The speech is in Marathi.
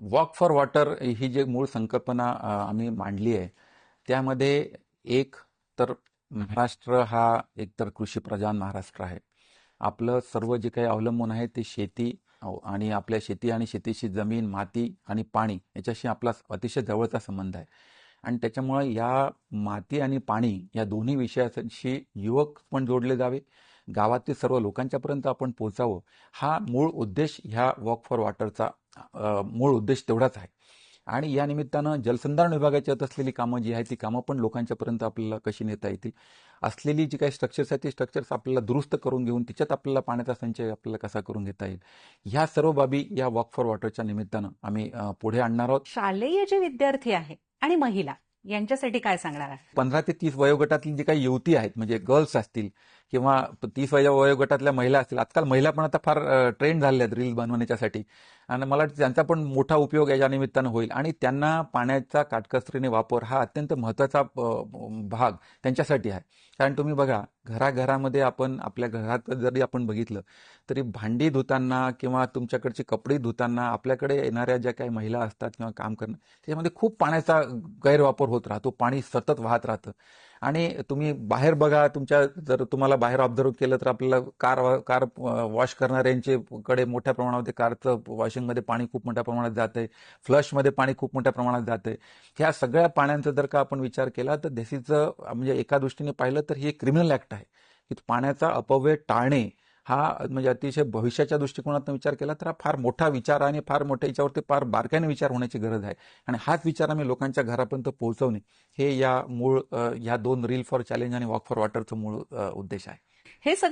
वॉक फॉर वॉटर ही जी मूळ संकल्पना आम्ही मांडली आहे, त्यामध्ये एक तर महाराष्ट्र हा एकतर कृषीप्रधान महाराष्ट्र आहे. आपलं सर्व जे काही अवलंबून आहे ते शेती आणि आपल्या शेती आणि शेतीशी जमीन, माती आणि पाणी याच्याशी आपला अतिशय जवळचा संबंध आहे. आणि त्याच्यामुळे या माती आणि पाणी या दोन्ही विषयाशी युवक पण जोडले जावे, गावातील सर्व लोकांच्यापर्यंत आपण पोहोचावं, हा मूळ उद्देश ह्या वॉक फॉर वॉटरचा मूळ उद्देश तेवढाच आहे. आणि या निमित्तानं जलसंधारण विभागाची येत असलेली कामं जी आहेत ती कामं पण लोकांच्यापर्यंत आपल्याला कशी नेता येतील, असलेली जी काही स्ट्रक्चर्स आहेत ती स्ट्रक्चर्स आपल्याला दुरुस्त करून घेऊन तिच्यात आपल्याला पाण्याचा संचय आपल्याला कसा करून घेता येईल, ह्या सर्व बाबी या वॉक फॉर वॉटरच्या निमित्तानं आम्ही पुढे आणणार आहोत. शालेय जे विद्यार्थी आहे आणि महिला यांच्यासाठी काय सांगणार आहे? 15 ते 30 वयोगटातली जी काही युवती आहेत, म्हणजे गर्ल्स असतील किंवा 30 वयोगटातल्या महिला असतील. आजकाल महिला पण आता फार ट्रेंड झालेल्या आहेत रील बनवण्याच्यासाठी, आणि मला वाटतं त्यांचा पण मोठा उपयोग या निमित्तानं होईल. आणि त्यांना पाण्याचा काटकसरीने वापर हा अत्यंत महत्त्वाचा भाग त्यांच्यासाठी आहे. कारण तुम्ही बघा, घराघरामध्ये आपण आपल्या घरात जरी आपण बघितलं तरी भांडी धुताना किंवा तुमच्याकडचे कपडे धुताना आपल्याकडे येणाऱ्या ज्या काही महिला असतात किंवा काम करणं, त्याच्यामध्ये खूप पाण्याचा गैरवापर होत राहतो. पाणी सतत वाहत राहतं. आणि तुम्ही बाहेर बघा, जर तुम्हाला बाहेर ऑब्झर्व केलं तर आपल्याला कार वॉश करणाऱ्यांचे कडे मोठ्या प्रमाणामध्ये कारचं वॉशिंगमध्ये पाणी खूप मोठ्या प्रमाणात जातंय, फ्लशमध्ये पाणी खूप मोठ्या प्रमाणात जातंय. ह्या सगळ्या पाण्याचा जर का आपण विचार केला तर दिस इज म्हणजे एका दृष्टीने पाहिलं तर ही एक क्रिमिनल ऍक्ट आहे की पाण्याचा अपव्यय टाळणे हा म्हणजे अतिशय भविष्याच्या दृष्टिकोनातून विचार केला तर हा फार मोठा विचार आणि फार मोठ्या याच्यावरती फार बारकाईने विचार होण्याची गरज आहे. आणि हाच विचार आम्ही लोकांच्या घरापर्यंत पोहोचवणे हे या दोन रील फॉर चॅलेंज आणि वॉक फॉर वॉटरचं मूळ उद्देश आहे. हे सगळं